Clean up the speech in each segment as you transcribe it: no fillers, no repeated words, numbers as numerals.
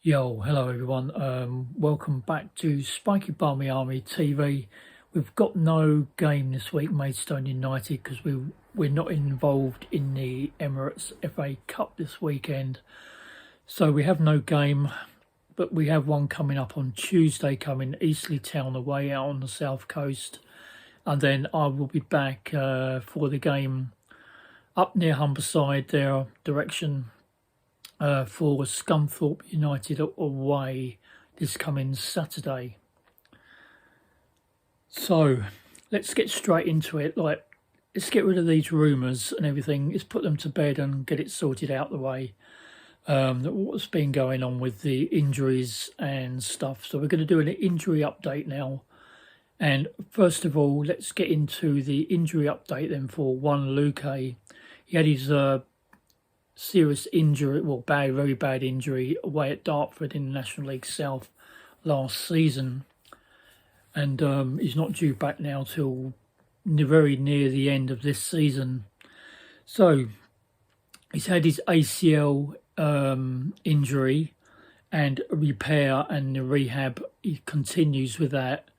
Yo, hello everyone. Welcome back to Spiky Barmy Army TV. We've got no game this week, Maidstone United, because we're not involved in the Emirates FA Cup this weekend. So we have no game, but we have one coming up on Tuesday, coming Eastleigh Town away out on the south coast, and then I will be back for the game up near Humberside, their direction. For Scunthorpe United away this coming Saturday. So let's get straight into it. Let's get rid of these rumours and everything. Let's put them to bed and get it sorted out the way. What's been going on with the injuries and stuff. So we're going to do an injury update now. And first of all, let's get into the injury update then for one Luke. He had his serious injury, very bad injury away at Dartford in the National League South last season, and he's not due back now till very near the end of this season. So he's had his ACL injury and repair, and the rehab, he continues with that.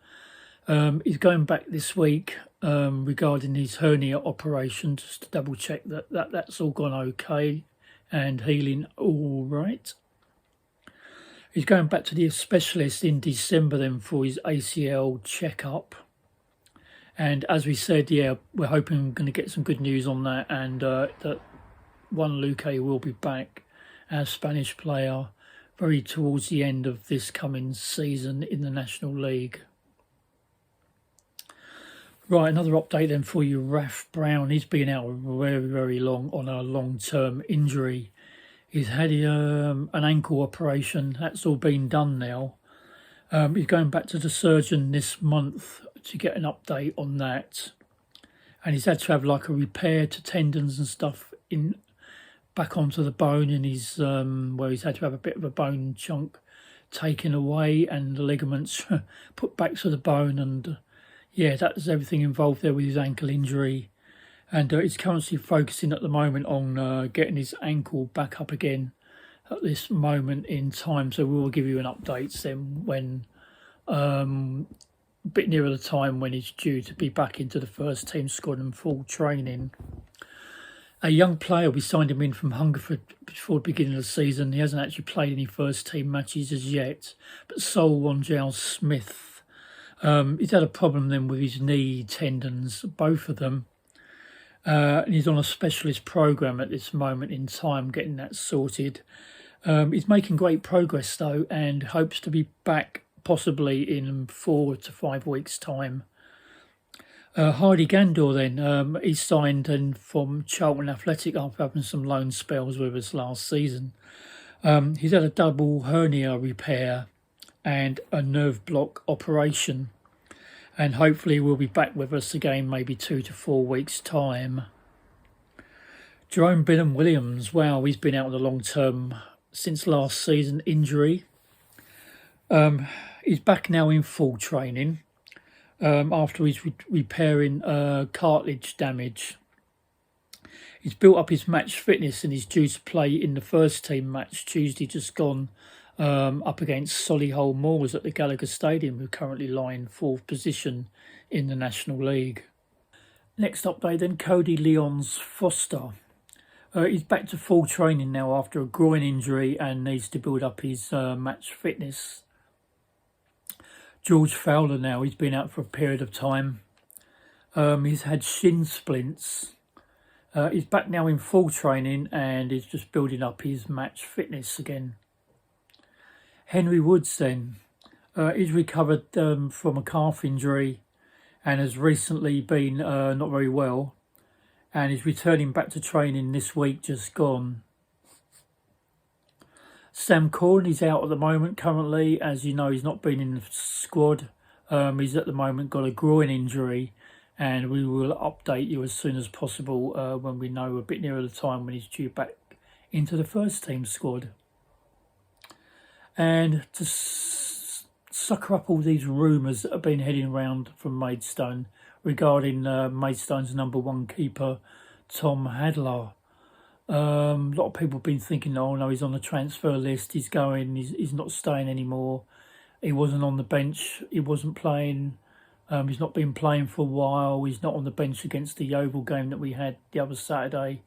He's going back this week regarding his hernia operation, just to double check that's all gone okay and healing all right. He's going back to the specialist in December then for his ACL checkup. And as we said, we're hoping we're going to get some good news on that, and that Juan Luque will be back as Spanish player very towards the end of this coming season in the National League. Right, another update then for you. Raf Brown, he's been out very long on a long-term injury. He's had an ankle operation. That's all been done now. He's going back to the surgeon this month to get an update on that. And he's had to have like a repair to tendons and stuff back onto the bone, and where he's had to have a bit of a bone chunk taken away and the ligaments put back to the bone, and that's everything involved there with his ankle injury. And he's currently focusing at the moment on getting his ankle back up again at this moment in time. So we will give you an update then when a bit nearer the time when he's due to be back into the first team squad and full training. A young player, we signed him in from Hungerford before the beginning of the season. He hasn't actually played any first team matches as yet, but Sol Wanjal Smith, he's had a problem then with his knee tendons, both of them. And he's on a specialist program at this moment in time, getting that sorted. He's making great progress though, and hopes to be back possibly in 4 to 5 weeks' time. Hardy Gandor then, he signed in from Charlton Athletic after having some loan spells with us last season. He's had a double hernia repair and a nerve block operation, and hopefully we'll be back with us again maybe 2 to 4 weeks' time. Jerome Bingham-Williams, wow, he's been out on the long term since last season injury. He's back now in full training after he's repairing cartilage damage. He's built up his match fitness and he's due to play in the first team match Tuesday just gone, up against Solihull Moors at the Gallagher Stadium, who currently lie in 4th position in the National League. Next update then, Cody Leons Foster. He's back to full training now after a groin injury and needs to build up his match fitness. George Fowler now, he's been out for a period of time. He's had shin splints. He's back now in full training and is just building up his match fitness again. Henry Woods then, he's recovered from a calf injury and has recently been not very well, and he's returning back to training this week just gone. Sam Corn, he's out at the moment currently. As you know, he's not been in the squad. He's at the moment got a groin injury, and we will update you as soon as possible when we know a bit nearer the time when he's due back into the first team squad. And to sucker up all these rumours that have been heading around from Maidstone regarding Maidstone's #1 keeper, Tom Hadler. A lot of people have been thinking, oh no, he's on the transfer list, he's going, he's not staying anymore. He wasn't on the bench, he wasn't playing. He's not been playing for a while. He's not on the bench against the Yeovil game that we had the other Saturday.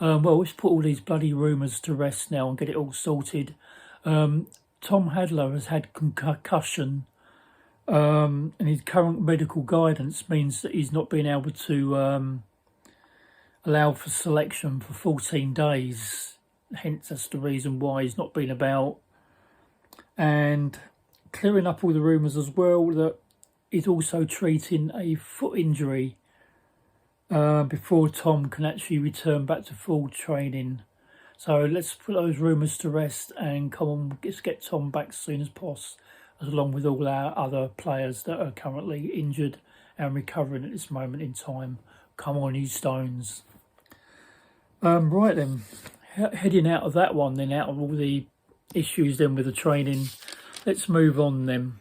Well, let's put all these bloody rumours to rest now and get it all sorted. Tom Hadlow has had concussion, and his current medical guidance means that he's not been able to allow for selection for 14 days. Hence, that's the reason why he's not been about. And clearing up all the rumours as well that he's also treating a foot injury before Tom can actually return back to full training. So let's put those rumours to rest and come on, let's get Tom back as soon as possible, along with all our other players that are currently injured and recovering at this moment in time. Come on, you Stones. Right then, heading out of that one then, out of all the issues then with the training, let's move on then.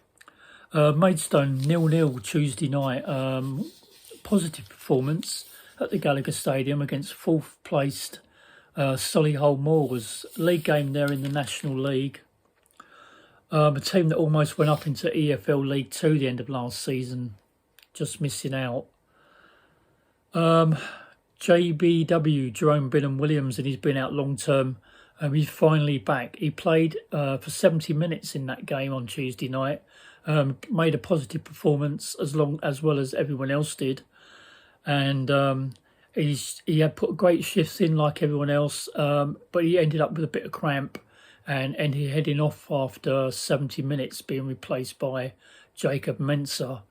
Maidstone 0-0 Tuesday night. Positive performance at the Gallagher Stadium against fourth placed Solihull Moors. League game there in the National League. A team that almost went up into EFL League 2 the end of last season. Just missing out. JBW, Jerome Bingham Williams, and he's been out long term. He's finally back. He played for 70 minutes in that game on Tuesday night. Made a positive performance as well as everyone else did. And he had put great shifts in like everyone else, but he ended up with a bit of cramp and ended heading off after 70 minutes, being replaced by Jacob Mensah.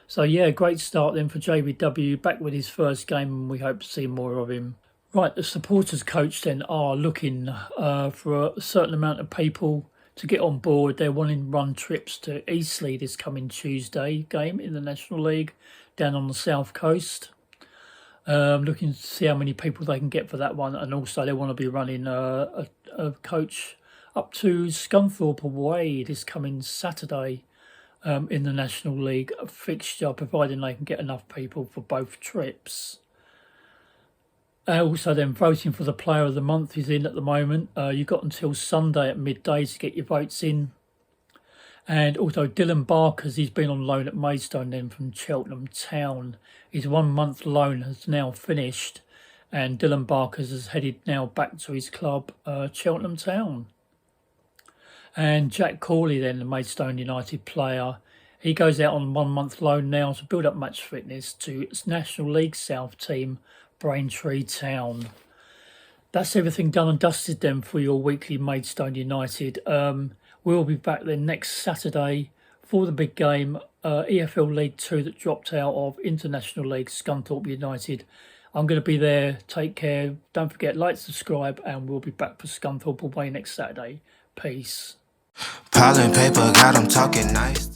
So yeah, great start then for JBW, back with his first game, and we hope to see more of him. Right, the supporters coach then are looking for a certain amount of people to get on board. They're wanting to run trips to Eastleigh this coming Tuesday game in the National League down on the south coast. Looking to see how many people they can get for that one, and also they want to be running a coach up to Scunthorpe away this coming Saturday in the National League fixture, providing they can get enough people for both trips. Also then, voting for the Player of the Month is in at the moment. You've got until Sunday at midday to get your votes in. And also Dylan Barker's, he's been on loan at Maidstone then from Cheltenham Town. His 1 month loan has now finished, and Dylan Barker's has headed now back to his club, Cheltenham Town. And Jack Corley then, the Maidstone United player, he goes out on 1 month loan now to build up match fitness to its National League South team, Braintree Town. That's everything done and dusted then for your weekly Maidstone United. We'll be back then next Saturday for the big game, EFL League 2 that dropped out of International League, Scunthorpe United. I'm going to be there. Take care. Don't forget, like, subscribe, and we'll be back for Scunthorpe away next Saturday. Peace. Pile and paper, got 'em talking nice.